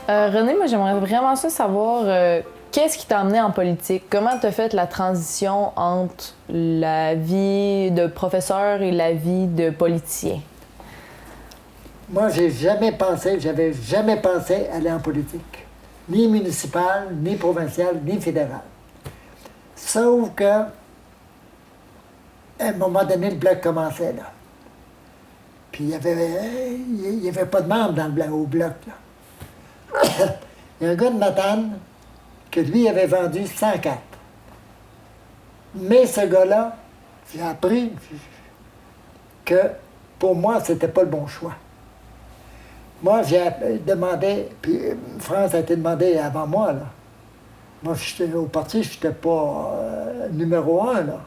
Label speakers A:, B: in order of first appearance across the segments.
A: René, moi, j'aimerais vraiment ça savoir qu'est-ce qui t'a amené en politique? Comment t'as fait la transition entre la vie de professeur et la vie de politicien?
B: Moi, j'avais jamais pensé aller en politique. Ni municipale, ni provinciale, ni fédérale. Sauf que, à un moment donné, le bloc commençait, là. Puis il y avait pas de membres dans au bloc, là. Il y a un gars de Matane que lui avait vendu 104. Mais ce gars-là, j'ai appris que pour moi, c'était pas le bon choix. Moi, j'ai demandé, puis France a été demandée avant moi, là. Moi, au parti, je n'étais pas numéro 1, là.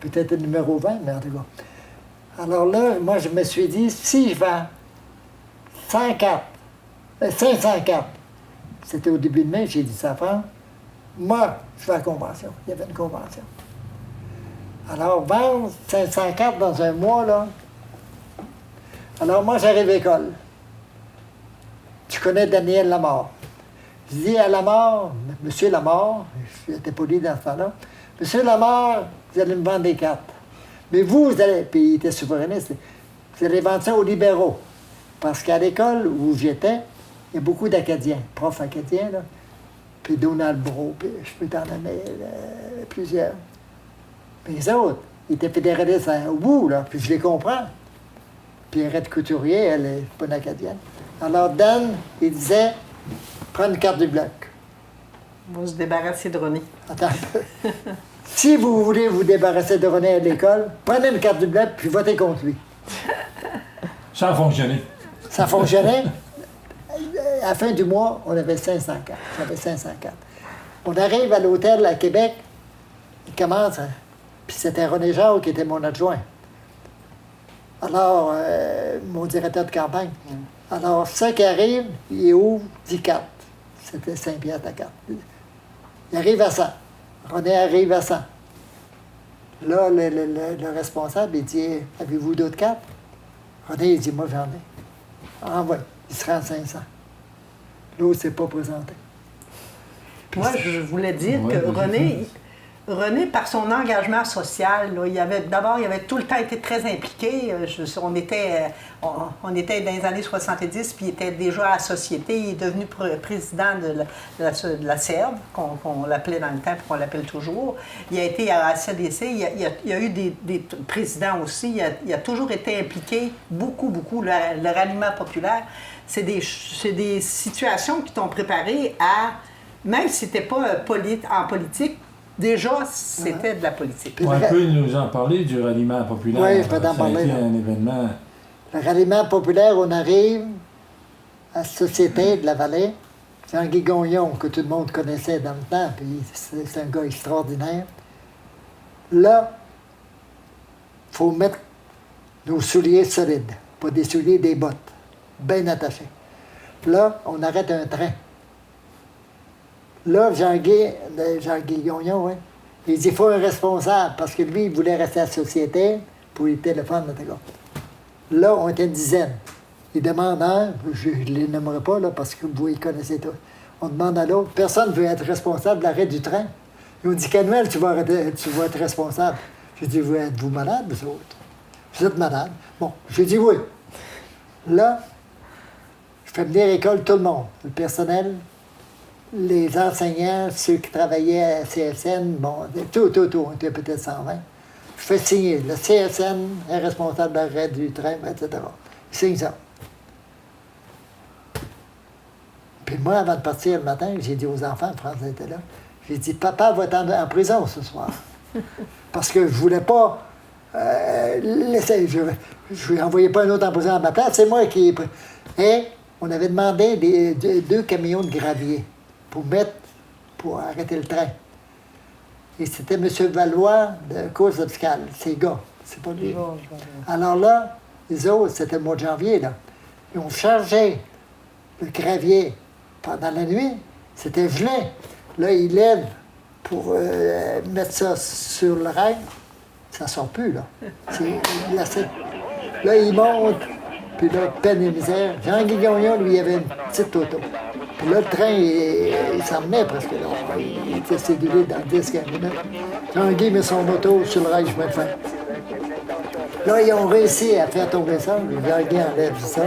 B: Peut-être numéro 20, mais en tout cas. Alors là, moi, je me suis dit, si je vends 504, c'était au début de mai, j'ai dit ça à France, moi, je fais la convention. Il y avait une convention. Alors, vendre 504 dans un mois, là. Alors, moi, j'arrive à l'école. Tu connais Daniel Lamar. Je dis à Lamar, Monsieur Lamar, j'étais poli dans ce temps-là, Monsieur Lamar, vous allez me vendre des cartes. Mais vous allez, puis il était souverainiste, vous allez vendre ça aux libéraux. Parce qu'à l'école où j'étais, il y a beaucoup d'Acadiens, profs acadiens, là. Puis Donald Bro, puis je peux t'en nommer plusieurs. Puis les autres, ils étaient fédéralistes au bout, là, puis je les comprends. Puis Pierrette Couturier, elle n'est pas une Acadienne. Alors Dan, il disait, prends une carte du bloc.
C: On va se débarrasser de René.
B: Attends. Si vous voulez vous débarrasser de René à l'école, prenez une carte du bloc puis votez contre lui.
D: Ça a fonctionné.
B: Ça fonctionnait. À la fin du mois, on avait 504. J'avais 504. On arrive à l'hôtel à Québec, il commence, hein, puis c'était René Jacques qui était mon adjoint. Alors, mon directeur de campagne. Alors, ça qui arrive, il ouvre 10 cartes. C'était Saint-Pierre ta carte. Il arrive à 100. René arrive à 100. Là, le responsable, il dit, avez-vous d'autres cartes? René, il dit, moi, j'en ai. Envoie. Il se rend à 500. L'autre ne s'est pas présenté. Puis
C: moi, je voulais dire que René, par son engagement social, là, il avait tout le temps été très impliqué. On était dans les années 70, puis il était déjà à la société. Il est devenu président de la CERV, qu'on l'appelait dans le temps, puis qu'on l'appelle toujours. Il a été à la CDC. Il y a eu des présidents aussi. Il a toujours été impliqué beaucoup. Le ralliement populaire, c'est des situations qui t'ont préparé à, même si tu n'étais pas en politique, déjà, c'était de la politique.
D: On peut nous en parler du ralliement populaire.
B: Oui, je peux t'en parler.
D: Ça a été un événement.
B: Le ralliement populaire, on arrive à la Société de la Vallée. Jean-Guy Gagnon, que tout le monde connaissait dans le temps, puis c'est un gars extraordinaire. Là, il faut mettre nos souliers solides, pas des souliers, des bottes, bien attachés. Là, on arrête un train. Là, Jean-Guy Gagnon, hein, il dit il faut un responsable, parce que lui, il voulait rester à la société pour les téléphones. Là, on était une dizaine. Il demande un, je ne les nommerai pas, là, parce que vous les connaissez tous. On demande à l'autre, personne ne veut être responsable de l'arrêt du train. Ils ont dit, Canuel, tu vas être responsable. J'ai dit, êtes-vous malade, vous autres? Vous êtes malade? Bon, j'ai dit oui. Là, je fais venir à l'école tout le monde, le personnel, les enseignants, ceux qui travaillaient à CSN, bon, tout, on était peut-être 120. Je fais signer. Le CSN est responsable de l'arrêt du train, etc. Je signe ça. Puis moi, avant de partir le matin, j'ai dit aux enfants, France était là, j'ai dit, papa va être en prison ce soir. Parce que je voulais pas laisser, je lui envoyais pas un autre en prison à ma place, c'est moi qui... Et on avait demandé deux camions de gravier pour arrêter le train. Et c'était M. Valois de Cause Fiscale, ces gars, c'est pas lui. Alors là, les autres, c'était le mois de janvier, là. Ils ont chargé le gravier pendant la nuit, c'était gelé. Là, ils lèvent pour mettre ça sur le rail, ça sort plus, là. C'est glacé. Là, ils montent, puis là, peine et misère. Jean-Guy Gagnon, lui, il avait une petite auto. Puis là, le train, il s'en venait presque là. Il était cédulé dans 10-15 minutes. Jean-Guy met son moto sur le rail du chemin de fer. Là, ils ont réussi à faire tomber ça. Jean-Guy enlève ça.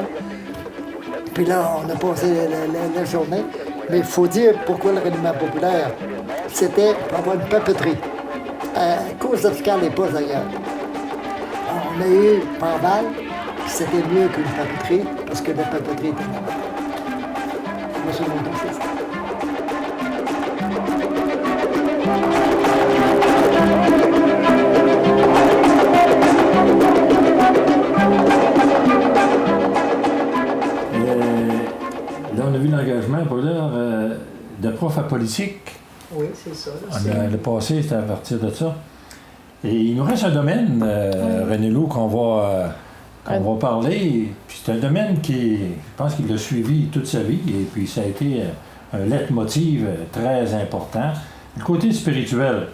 B: Puis là, on a passé la journée. Mais il faut dire pourquoi le ralliement populaire, c'était pour avoir une papeterie. Cause fiscale n'est pas ailleurs. On a eu Pambal, puis c'était mieux qu'une papeterie, parce que la papeterie était là-bas. Moi, c'est mon fils.
D: Là, on a vu l'engagement populaire de prof à politique.
C: Oui, c'est ça. Là,
D: Le passé, c'était à partir de ça. Et il nous reste un domaine, René Lou, qu'on va parler. Puis c'est un domaine qui, je pense qu'il l'a suivi toute sa vie. Et puis ça a été un leitmotiv très important. Le côté spirituel.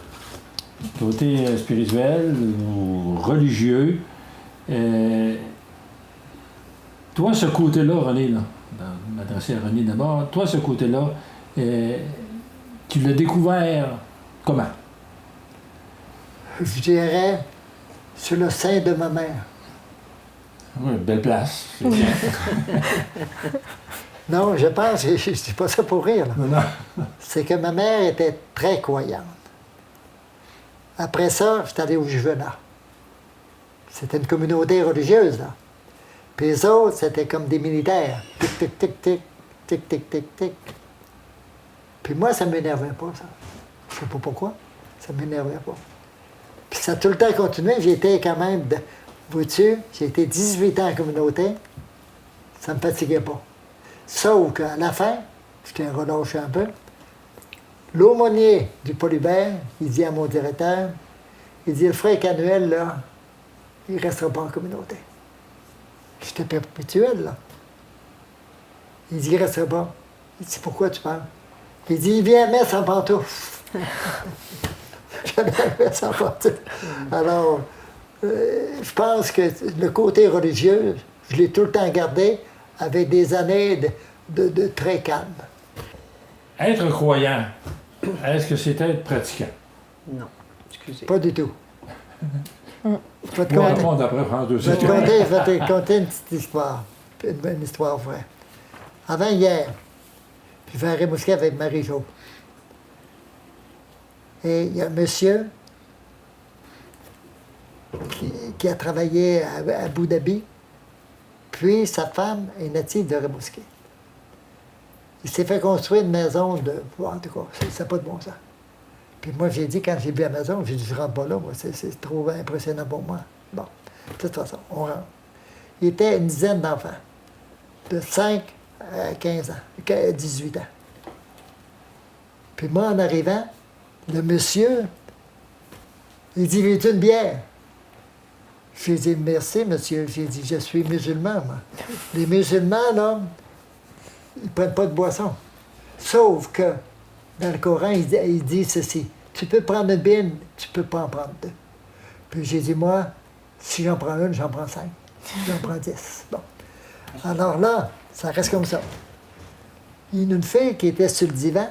D: Le côté spirituel ou religieux. Toi, ce côté-là, René, là, m'adresser à René d'abord, toi, ce côté-là, tu l'as découvert comment?
B: Je dirais sur le sein de ma mère.
D: Oui, belle place.
B: Non, je pense, je ne dis pas ça pour rire, là.
D: Non.
B: C'est que ma mère était très croyante. Après ça, j'étais allé au Juvenat. C'était une communauté religieuse, là. Puis les autres, c'était comme des militaires. Tic, tic, tic, tic, tic, tic, tic, tic. Puis moi, ça ne m'énervait pas, ça. Je ne sais pas pourquoi. Ça ne m'énervait pas. Puis ça a tout le temps continué. J'ai été quand même, vois-tu, j'ai été 18 ans en communauté. Ça ne me fatiguait pas. Sauf qu'à la fin, j'étais relâché un peu. L'aumônier du Polybert, il dit à mon directeur, il dit, le frère Canuel, là, il ne restera pas en communauté. J'étais perpétuel, là. Il dit, il ne restera pas. Il dit, pourquoi tu parles? Il dit, il vient à messe en pantoufle. J'allais à messe en pantoufle. Alors, je pense que le côté religieux, je l'ai tout le temps gardé avec des années de très calme.
D: Être croyant, est-ce que c'est être pratiquant?
C: Non, excusez.
B: Pas du tout. Je vais te
D: Moi,
B: conter-
D: le monde après prend deux
B: je vais te
D: secondes.
B: conter- je vais te conter une petite histoire. Une histoire vraie. Avant hier, je vais à Rimouski avec Marie-Jo. Et il y a un monsieur qui a travaillé à Abu Dhabi, puis sa femme est native de Rimouski. Il s'est fait construire une maison de... En tout cas, c'est pas de bon sens. Puis moi, j'ai dit, quand j'ai vu la maison, j'ai dit, je rentre pas là, moi, c'est trop impressionnant pour moi. Bon, de toute façon, on rentre. Il était une dizaine d'enfants, de 5 à 15 ans, 18 ans. Puis moi, en arrivant, le monsieur, il dit, veux-tu une bière? J'ai dit, merci, monsieur. J'ai dit, je suis musulman, moi. Les musulmans, là, ils ne prennent pas de boisson. Sauf que, dans le Coran, il dit ceci. Tu peux prendre une bière, tu peux pas en prendre deux. Puis j'ai dit, moi, si j'en prends une, j'en prends 5. J'en prends 10. Bon. Alors là, ça reste comme ça. Il y a une fille qui était sur le divan.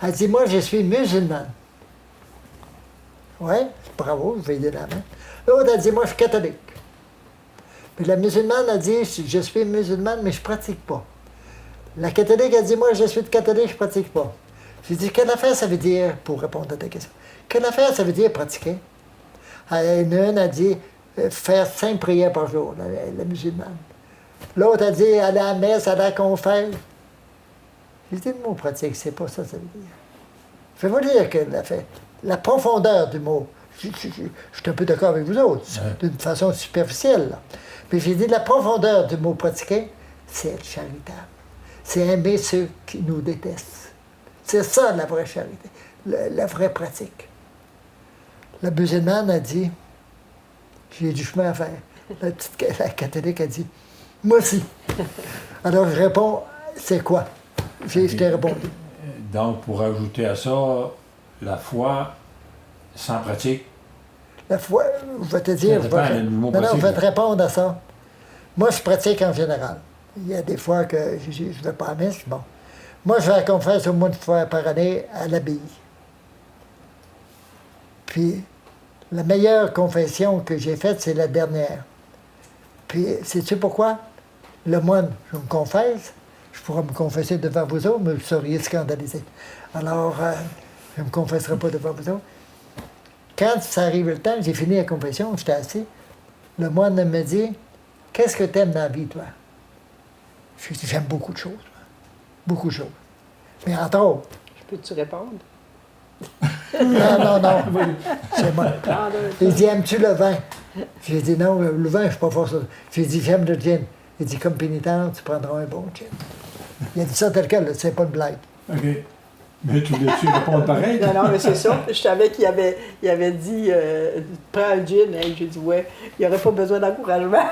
B: Elle dit, moi, je suis musulmane. Oui, bravo, je vais aider la main. L'autre a dit, moi, je suis catholique. Puis la musulmane a dit, je suis musulmane, mais je ne pratique pas. La catholique a dit, moi, je suis catholique, je ne pratique pas. J'ai dit, quelle affaire ça veut dire, pour répondre à ta question, quelle affaire ça veut dire pratiquer? Une a dit, faire 5 prières par jour, la musulmane. L'autre a dit, aller à la messe, aller à la confesse. J'ai dit, le mot pratique, c'est pas ça, ça veut dire. Je vais vous dire que la profondeur du mot, je suis un peu d'accord avec vous autres, d'une façon superficielle, là. Mais j'ai dit, la profondeur du mot pratiquer, c'est être charitable. C'est aimer ceux qui nous détestent. C'est ça, la vraie charité, la vraie pratique. La musulmane a dit, j'ai du chemin à faire. La catholique a dit, moi aussi. Alors je réponds, c'est quoi? Je t'ai répondu.
D: Donc, pour ajouter à ça, la foi sans pratique.
B: La foi, je vais te dire,
D: Ça dépend du mot
B: je
D: possible.
B: vais te répondre à ça. Moi, je pratique en général. Il y a des fois que je ne vais pas à la messe, bon. Moi, je fais la confesse au moins une fois par année à l'abbaye. Puis, la meilleure confession que j'ai faite, c'est la dernière. Puis, sais-tu pourquoi? Le moine, je me confesse, je pourrais me confesser devant vous autres, mais vous seriez scandalisés. Alors, je ne me confesserai pas devant vous autres. Quand ça arrive le temps, j'ai fini la confession, j'étais assis, le moine me dit, « Qu'est-ce que tu aimes dans la vie, toi? » Je dis, « J'aime beaucoup de choses. Beaucoup de choses. Mais entre autres,
C: Peux-tu répondre?
B: non, c'est moi. Il dit, aimes-tu le vin? J'ai dit, non, le vin, je ne suis pas fort ça. J'ai dit, j'aime le gin. Il dit, comme pénitent, tu prendras un bon gin. Il a dit ça tel quel, c'est pas une blague.
D: OK. Mais tu voulais-tu répondre pareil?
C: Non, mais c'est ça. Je savais qu'il avait dit prends un gin. Hey, j'ai dit ouais, il n'y aurait pas besoin d'encouragement.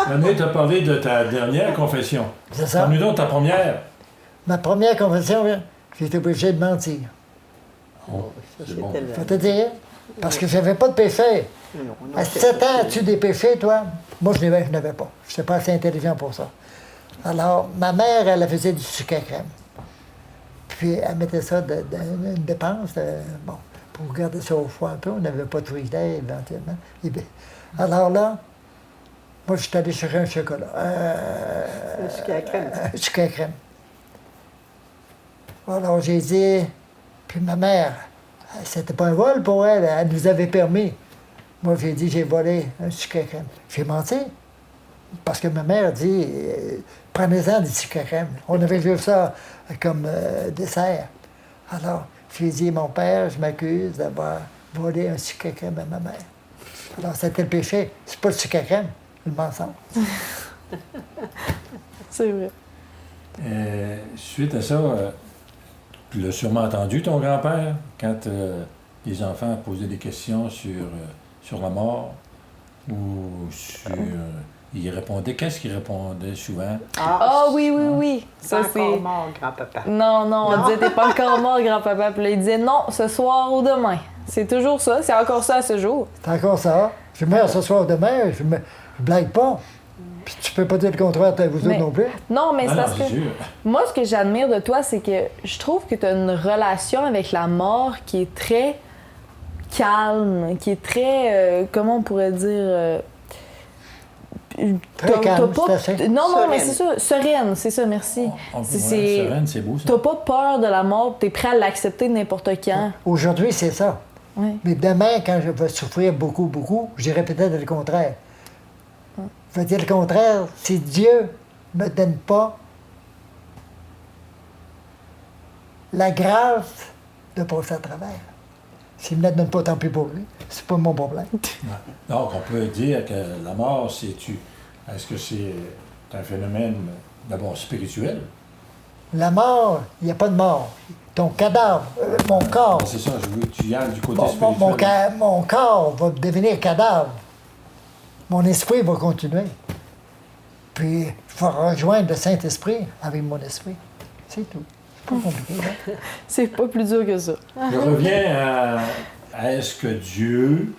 D: René, tu as parlé de ta dernière confession.
B: C'est ça.
D: Parle-nous donc ta première.
B: Ma première confession, j'ai été obligé de mentir.
D: Oh, c'est bon.
B: Faut te dire, parce que j'avais pas de péché. À 7 ans, as-tu des péchés, toi? Moi, je n'avais pas. Je n'étais pas assez intelligent pour ça. Alors, ma mère, elle faisait du sucre à crème. Puis, elle mettait ça une dépense, pour garder ça au foie un peu. On n'avait pas de frigidaire, éventuellement. Et bien, alors là, moi, je suis allé chercher un chocolat.
C: Un sucre à crème.
B: Un sucre à crème. Alors, j'ai dit... Puis ma mère, c'était pas un vol pour elle, elle nous avait permis. Moi, j'ai dit, j'ai volé un sucre à crème. J'ai menti. Parce que ma mère dit, prenez-en des sucres à crème. On avait vu ça comme dessert. Alors, j'ai dit, mon père, je m'accuse d'avoir volé un sucre à crème à ma mère. Alors, c'était le péché. C'est pas le sucre à crème, le mensonge.
A: C'est vrai.
D: Suite à ça, tu l'as sûrement entendu, ton grand-père, quand les enfants posaient des questions sur la mort ou sur... il répondait... Qu'est-ce qu'il répondait souvent?
A: Ah oui.
C: Ça, c'est encore mort, grand-papa.
A: Non, on disait t'es pas encore mort, grand-papa. Puis là, il disait non, ce soir ou demain. C'est toujours ça, c'est encore ça à ce jour.
B: C'est encore ça. Je meurs ce soir demain, je blague pas. Puis tu peux pas dire le contraire à vous autres non plus.
A: Non, mais c'est parce que
D: sûr.
A: moi, ce que j'admire de toi, c'est que je trouve que tu as une relation avec la mort qui est très calme, qui est très, comment on pourrait dire...
B: Très calme,
A: pas...
B: c'est assez.
A: Non,
C: Sereine.
A: mais c'est ça, sereine, c'est ça, merci.
D: Sereine, c'est beau ça.
A: T'as pas peur de la mort, t'es prêt à l'accepter n'importe quand.
B: Aujourd'hui, c'est ça.
A: Oui.
B: Mais demain, quand je vais souffrir beaucoup, je dirais peut-être le contraire. Je vais dire le contraire, si Dieu ne me donne pas la grâce de passer à travers. S'il ne me la donne pas, tant pis pour lui. C'est pas mon problème.
D: Donc, on peut dire que la mort, est-ce que c'est un phénomène d'abord spirituel?
B: La mort, il n'y a pas de mort. Ton cadavre, mon corps,
D: C'est ça, je veux que tu y ailles du côté
B: mon,
D: spirituel.
B: mon corps va devenir cadavre. Mon esprit va continuer. Puis, je vais rejoindre le Saint-Esprit avec mon esprit. C'est tout. C'est pas compliqué, hein?
A: C'est pas plus dur que ça.
D: Je reviens à est-ce que Dieu,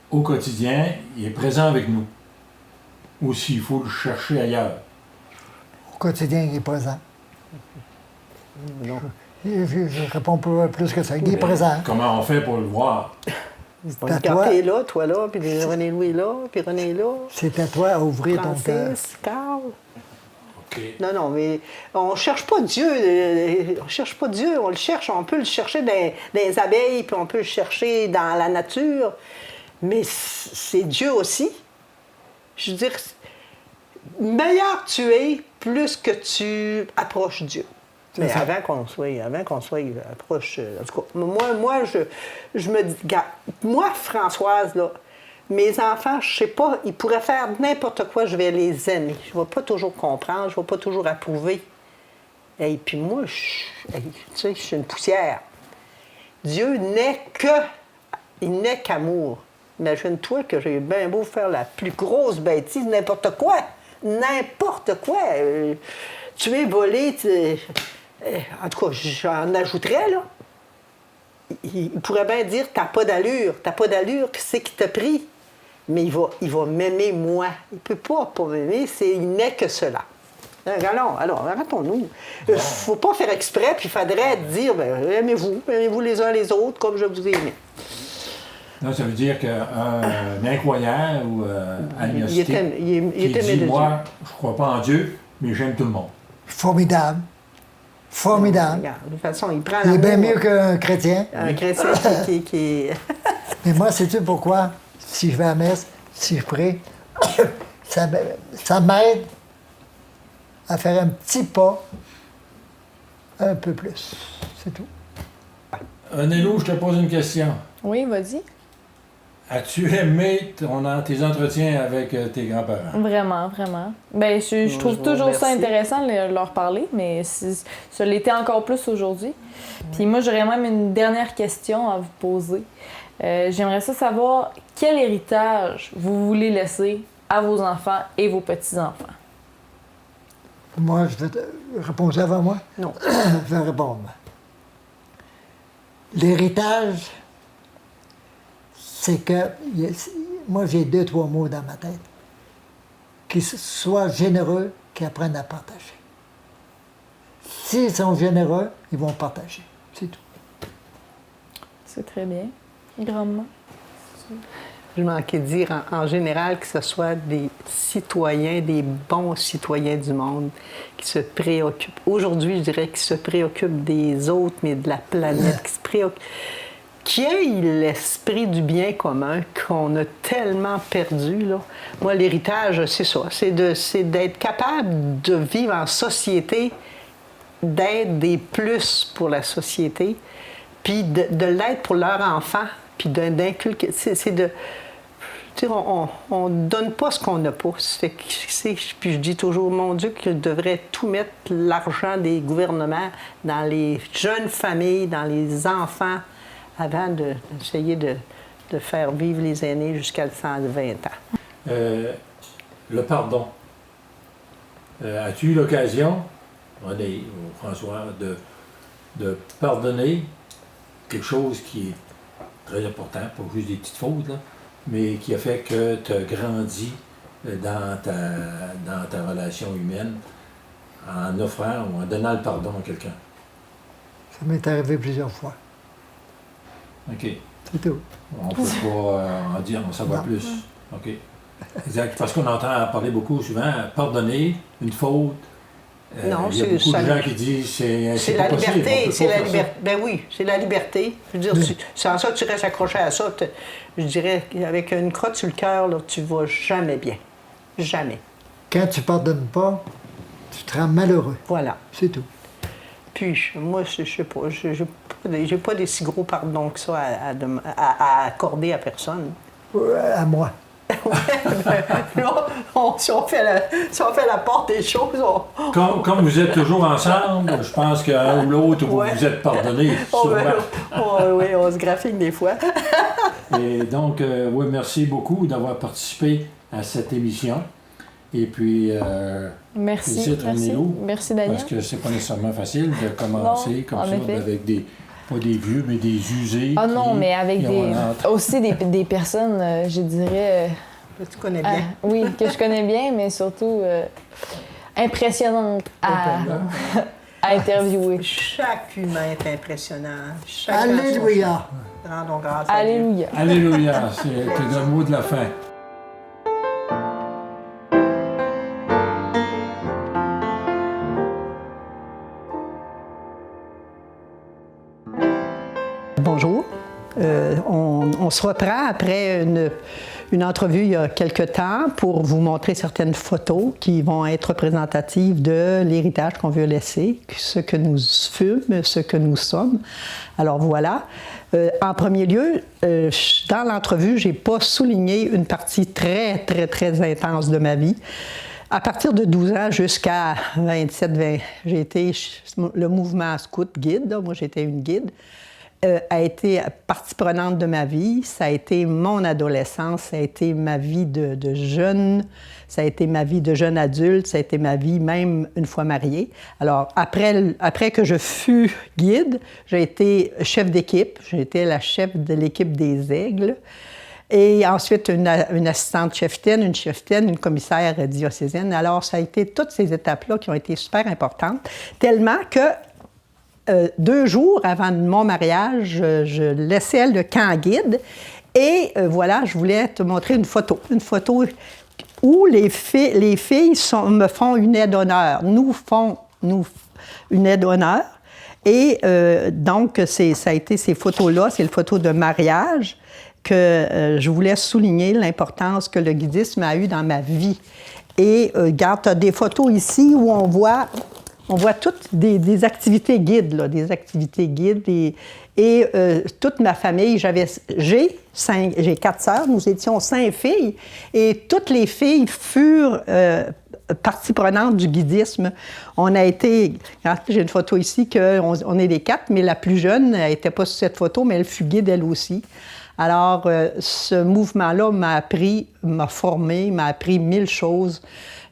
D: au quotidien, il est présent avec nous? Ou s'il faut le chercher ailleurs?
B: Au quotidien, il est présent.
C: Non.
B: Je réponds pas plus que ça. Il est présent.
D: Comment on fait pour le voir?
B: à toi.
C: T'es là, toi là, puis René-Louis est là, puis René est là.
B: C'est à toi à ouvrir ton cœur.
C: Francis, Carl.
D: OK.
C: Non, mais on cherche pas Dieu. On cherche pas Dieu. On le cherche. On peut le chercher dans les abeilles, puis on peut le chercher dans la nature. Mais c'est Dieu aussi. Je veux dire, meilleur tu es, plus que tu approches Dieu. Mais avant qu'on soit approche. En tout cas, moi, je me dis, regarde, moi, Françoise, là, mes enfants, je sais pas, ils pourraient faire n'importe quoi, je vais les aimer. Je ne vais pas toujours comprendre, je ne vais pas toujours approuver. Et puis moi, tu sais, je suis une poussière. Dieu il n'est qu'amour. Imagine-toi que j'ai bien beau faire la plus grosse bêtise, n'importe quoi. N'importe quoi. Tuer, voler, en tout cas, j'en ajouterais, là. Il pourrait bien dire t'as pas d'allure, c'est qui t'a pris. Mais il va m'aimer, moi. Il peut pas m'aimer, il n'est que cela. Alors, arrêtons-nous. Il ne faut pas faire exprès, puis il faudrait dire, aimez-vous les uns les autres comme je vous ai aimé.
D: Non, ça veut dire qu'un incroyant ou agnostique
C: il était
D: dit,
C: de
D: moi, je ne crois pas en Dieu, mais j'aime tout le monde.
B: Formidable. Formidable.
C: Regarde, de toute façon, il prend
B: Il est bien
C: l'amour.
B: mieux qu'un chrétien.
C: Un chrétien qui est...
B: Mais moi, sais-tu pourquoi? Si je vais à la messe, si je prie, ça m'aide à faire un petit pas un peu plus. C'est tout.
D: Nélou, je te pose une question.
A: Oui, vas-y.
D: As-tu aimé tes entretiens avec tes grands-parents?
A: Vraiment, vraiment. Ben, je trouve
C: je vous
A: toujours ça
C: remercie.
A: intéressant de leur parler, mais ça l'était encore plus aujourd'hui. Puis moi, j'aurais même une dernière question à vous poser. J'aimerais ça savoir quel héritage vous voulez laisser à vos enfants et vos petits-enfants.
B: Moi, je vais te répondre avant moi.
C: Non.
B: Je vais répondre. L'héritage, c'est que moi, j'ai 2-3 mots dans ma tête. Qu'ils soient généreux, qu'ils apprennent à partager. S'ils sont généreux, ils vont partager. C'est tout.
A: C'est très bien. Grandement.
C: Je manquais de dire en général que ce soit des citoyens, des bons citoyens du monde qui se préoccupent. Aujourd'hui, je dirais qu'ils se préoccupent des autres, mais de la planète, qui se préoccupent. Qui ait l'esprit du bien commun qu'on a tellement perdu, là. Moi, l'héritage, c'est ça. C'est d'être capable de vivre en société, d'être des plus pour la société, puis de l'être pour leurs enfants, puis d'inculquer. C'est de... Tu sais, on ne donne pas ce qu'on n'a pas. Puis je dis toujours, mon Dieu, qu'il devrait tout mettre l'argent des gouvernements dans les jeunes familles, dans les enfants, avant d'essayer de faire vivre les aînés jusqu'à 120 ans.
D: Le pardon. As-tu eu l'occasion, René ou François, de pardonner quelque chose qui est très important, pas juste des petites fautes, là, mais qui a fait que tu as grandi dans ta relation humaine en offrant ou en donnant le pardon à quelqu'un?
B: Ça m'est arrivé plusieurs fois.
D: OK.
B: C'est tout.
D: On ne peut pas en dire, on savoir
B: Non.
D: plus. OK. Exact. Parce qu'on entend parler beaucoup souvent, pardonner une faute.
C: Non,
D: il y a
C: c'est
D: beaucoup
C: ça.
D: de gens qui disent c'est
C: la
D: pas possible,
C: liberté,
D: on peut
C: c'est
D: pas
C: la
D: faire ça.
C: liberté. Ben oui, c'est la liberté. Je veux dire, sans ça, tu restes accroché à ça. Je dirais qu'avec une crotte sur le cœur, là, tu vas jamais bien. Jamais.
B: Quand tu ne pardonnes pas, tu te rends malheureux.
C: Voilà.
B: C'est tout.
C: Puis, moi, je sais pas, j'ai pas des si gros pardons que ça à accorder à personne.
B: À moi.
C: Là, si on fait la porte des choses,
D: Comme vous êtes toujours ensemble, je pense qu'un ou l'autre, vous
C: Ouais.
D: vous êtes pardonnés, sûrement.
C: oui, on se graphique des fois.
D: Et donc, oui, merci beaucoup d'avoir participé à cette émission. Et puis,
A: Merci.
D: félicite
A: Merci.
D: René-Lou,
A: Merci, Daniel.
D: parce que c'est pas nécessairement facile de commencer
A: Non,
D: comme
A: en
D: ça,
A: effet.
D: avec pas des vieux, mais des usés.
A: Ah non,
D: qui-
A: mais avec
D: qui ont un-
A: aussi des personnes, je dirais,
C: Tu connais bien.
A: oui, que je connais bien, mais surtout impressionnantes à interviewer.
C: Chaque humain est impressionnant. Chacun
B: Alléluia.
C: son chemin. Rendons grâce à Dieu.
A: Alléluia.
D: Alléluia, c'est le mot de la fin.
C: Bonjour. On se reprend après une entrevue il y a quelque temps pour vous montrer certaines photos qui vont être représentatives de l'héritage qu'on veut laisser, ce que nous fûmes, ce que nous sommes. Alors voilà. En premier lieu, dans l'entrevue, je n'ai pas souligné une partie très, très, très intense de ma vie. À partir de 12 ans jusqu'à 27-20, j'ai été le mouvement scout guide. Là. Moi, j'étais une guide. A été partie prenante de ma vie. Ça a été mon adolescence, ça a été ma vie de jeune, ça a été ma vie de jeune adulte, ça a été ma vie même une fois mariée. Alors, après que je fus guide, j'ai été chef d'équipe. J'ai été la chef de l'équipe des Aigles. Et ensuite, une assistante cheftaine, une cheftaine, une commissaire diocésaine. Alors, ça a été toutes ces étapes-là qui ont été super importantes, tellement que 2 jours avant mon mariage, je laissais le camp guide. Et voilà, je voulais te montrer une photo où les filles me font une aide d'honneur, nous une aide d'honneur. Et donc, ça a été ces photos-là, c'est le photo de mariage que je voulais souligner l'importance que le guidisme a eu dans ma vie. Et regarde, tu as des photos ici où on voit toutes des activités guides, là, des activités guides. Et toute ma famille, j'ai 4 sœurs, nous étions 5 filles, et toutes les filles furent partie prenante du guidisme. On a été, j'ai une photo ici on est les 4, mais la plus jeune n'était pas sur cette photo, mais elle fut guide elle aussi. Alors, ce mouvement-là m'a formé, m'a appris 1000 choses,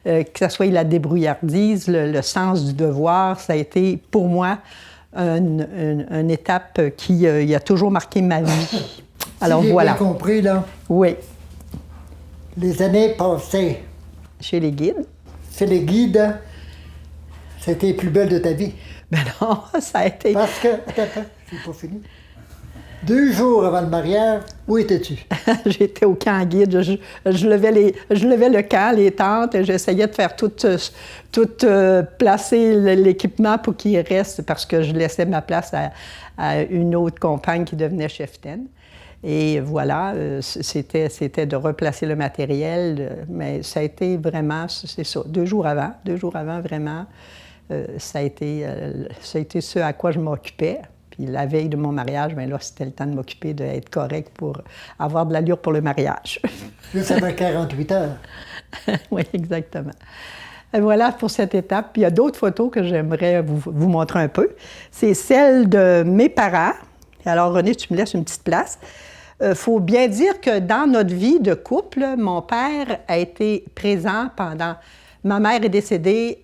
C: que ce soit la débrouillardise, le sens du devoir. Ça a été, pour moi, une étape qui a toujours marqué ma vie. Alors,
B: si j'ai
C: voilà.
B: bien compris, là.
C: Oui.
B: Les années passées.
C: Chez les guides.
B: Chez les guides, c'était les plus belles de ta vie.
C: Ben non, ça a été...
B: Parce que... Attends, c'est pas fini. 2 jours avant le mariage, où étais-tu?
C: J'étais au camp guide. Je levais le camp, les tentes, et j'essayais de faire tout placer l'équipement pour qu'il reste, parce que je laissais ma place à une autre compagne qui devenait cheftaine. Et voilà, c'était de replacer le matériel, mais ça a été vraiment, c'est ça, 2 jours avant vraiment, ça a été ce à quoi je m'occupais. Puis la veille de mon mariage, bien là, c'était le temps de m'occuper d'être correct pour avoir de l'allure pour le mariage.
B: Juste avant 48 heures.
C: Oui, exactement. Et voilà pour cette étape. Puis il y a d'autres photos que j'aimerais vous montrer un peu. C'est celle de mes parents. Alors, René, tu me laisses une petite place. Faut bien dire que dans notre vie de couple, mon père a été présent pendant... Ma mère est décédée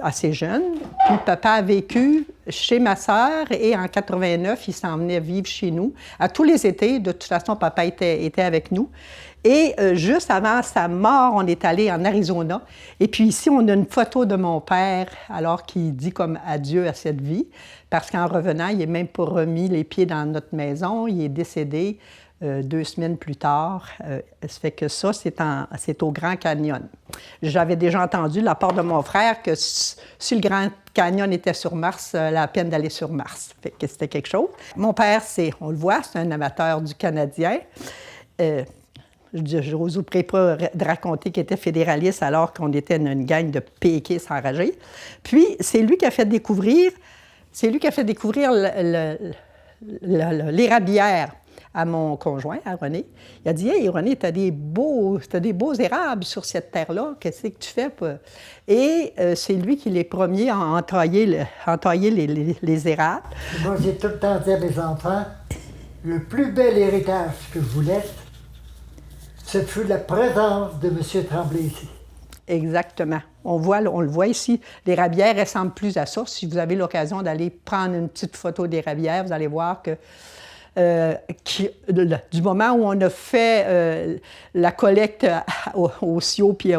C: assez jeune, puis papa a vécu chez ma sœur et en 89, il s'en venait vivre chez nous. À tous les étés, de toute façon, papa était avec nous. Et juste avant sa mort, on est allé en Arizona. Et puis ici, on a une photo de mon père, alors qu'il dit comme adieu à cette vie, parce qu'en revenant, il n'est même pas remis les pieds dans notre maison. Il est décédé 2 semaines plus tard. Ça fait que ça, c'est au Grand Canyon. J'avais déjà entendu de la part de mon frère que si le Grand Canyon était sur Mars, la peine d'aller sur Mars. Fait que c'était quelque chose. Mon père, on le voit, c'est un amateur du Canadien. Je n'oserais pas de raconter qu'il était fédéraliste alors qu'on était une gang de péquistes enragés. Puis, c'est lui qui a fait découvrir l'érablière à mon conjoint, à René. Il a dit « Hey, René, tu as des beaux érables sur cette terre-là. Qu'est-ce que tu fais? » Et c'est lui qui est les premiers à entailler les érables.
B: Moi, j'ai tout le temps dit à mes enfants, le plus bel héritage que je vous laisse, ce fut la présence de M. Tremblay ici.
C: Exactement. On le voit ici. L'érablière ressemble plus à ça. Si vous avez l'occasion d'aller prendre une petite photo d'érablière, vous allez voir que du moment où on a fait la collecte au CIO, puis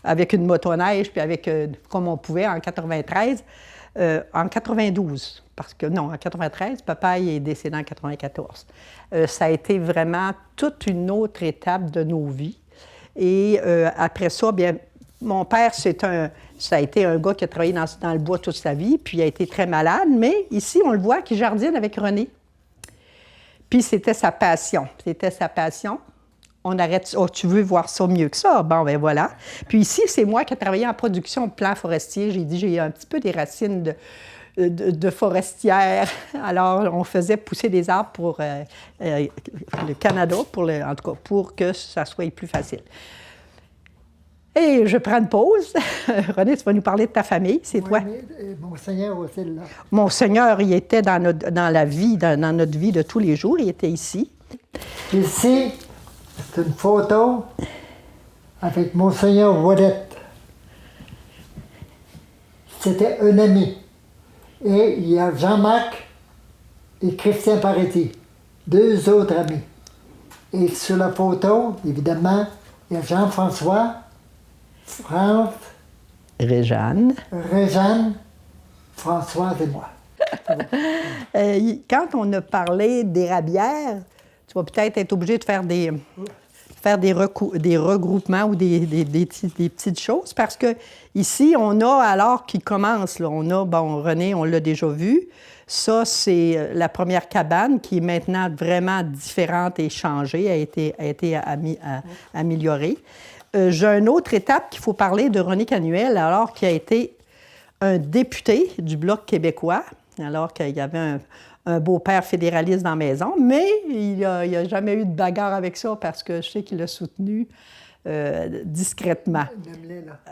C: avec une motoneige, puis avec, comme on pouvait en 93, en 92, parce que non, en 93, papa est décédé en 94. Ça a été vraiment toute une autre étape de nos vies. Et après ça, bien, mon père, ça a été un gars qui a travaillé dans le bois toute sa vie, puis il a été très malade, mais ici, on le voit qu'il jardine avec René. Puis c'était sa passion. On arrête. Oh, tu veux voir ça mieux que ça? Bon, ben voilà. Puis ici, c'est moi qui ai travaillé en production de plants forestiers. J'ai un petit peu des racines de forestière. Alors, on faisait pousser des arbres pour le Canada, en tout cas, pour que ça soit plus facile. Et je prends une pause. René, tu vas nous parler de ta famille, c'est toi.
B: Monseigneur aussi, là.
C: Monseigneur, il était dans notre vie de tous les jours. Il était ici.
B: Ici, c'est une photo avec Monseigneur Ouellette. C'était un ami. Et il y a Jean-Marc et Christian Paretti, 2 autres amis. Et sur la photo, évidemment, il y a Jean-François, France,
C: Réjeanne.
B: Françoise et moi.
C: Quand on a parlé d'érablière, tu vas peut-être être obligé de faire des regroupements ou des petites choses, parce que ici, on a, alors qu'il commence, là, on a, bon, René, on l'a déjà vu, ça, c'est la première cabane qui est maintenant vraiment différente et changée, a été améliorée. J'ai une autre étape qu'il faut parler de René Canuel, alors qu'il a été un député du Bloc québécois, alors qu'il y avait un beau-père fédéraliste dans la maison, mais il n'y a jamais eu de bagarre avec ça parce que je sais qu'il l'a soutenu discrètement.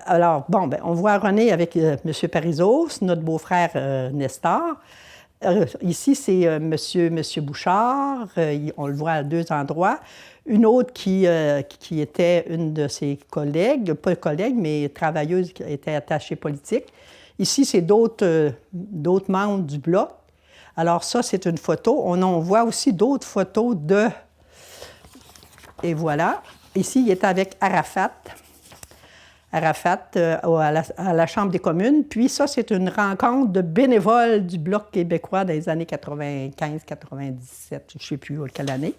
C: Alors, bon, ben, on voit René avec M. Parizeau, notre beau-frère Nestor. Ici, c'est Monsieur Bouchard, on le voit à deux endroits. Une autre qui était une de ses collègues, pas collègue, mais travailleuse qui était attachée politique. Ici, c'est d'autres membres du Bloc. Alors ça, c'est une photo. On voit aussi d'autres photos de... Et voilà. Ici, il est avec Arafat. Arafat à la Chambre des communes. Puis ça, c'est une rencontre de bénévoles du Bloc québécois dans les années 95-97, je ne sais plus quelle année.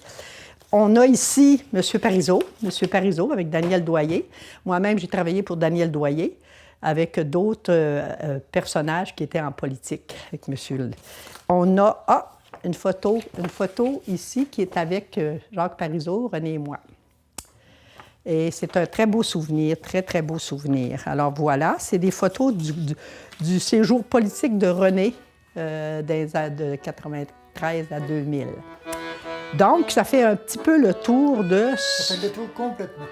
C: On a ici M. Parizeau avec Daniel Doyer. Moi-même, j'ai travaillé pour Daniel Doyer avec d'autres personnages qui étaient en politique avec M. On a une photo ici qui est avec Jacques Parizeau, René et moi. Et c'est un très beau souvenir, très, très beau souvenir. Alors voilà, c'est des photos du séjour politique de René de 93 à 2000. Donc, ça fait un petit peu le tour de...
B: Ça fait le tour complètement.